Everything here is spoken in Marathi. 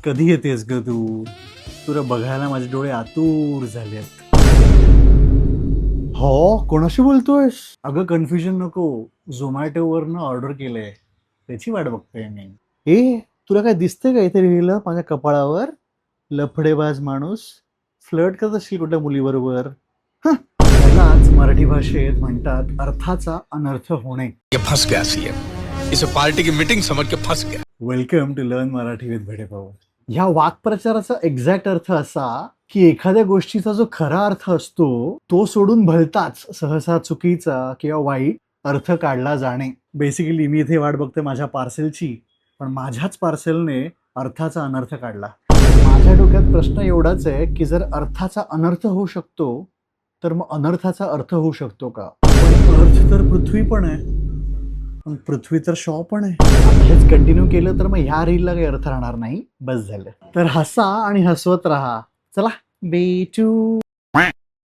कधी येतेस ग तू? तुला बघायला माझे डोळे आतुर झालेत. हो, कोणाशी बोलतोयस? अगं कन्फ्युजन नको. झोमॅटोवरनं ऑर्डर केलंय, त्याची वाट बघतोय मी. तुला काय दिसतंय का इथे लिहिलं माझ्या कपाळावर? लफडेबाज माणूस. फ्लर्ट करत असशील कुठल्या मुलीबरोबर. हं, यालाच मराठी भाषेत म्हणतात अर्थाचा अनर्थ होणे. ये फंस गया सीएम, इसे पार्टी की मीटिंग समझ के फंस गया. Welcome to learn Marathi with Bhedepav. ह्या वाक्प्रचाराचा एक्झॅक्ट अर्थ असा की एखाद्या गोष्टीचा जो खरा अर्थ असतो तो सोडून भलताच सहसा चुकीचा किंवा वाईट अर्थ काढला जाणे. बेसिकली मी इथे वाट बघते माझ्या पार्सेलची, पण माझ्याच पार्सेलने अर्थाचा अनर्थ काढला. माझ्या डोक्यात प्रश्न एवढाच आहे की जर अर्थाचा अनर्थ होऊ शकतो तर मग अनर्थाचा अर्थ होऊ शकतो का? पण अर्थ तर पृथ्वी पण आहे, पण पृथ्वी तर शॉ पण आहे. हेच कंटिन्यू केलं तर मग ह्या रीलला काही अर्थ राहणार नाही. बस झालं. तर हसा आणि हसवत राहा. चला, भेटू.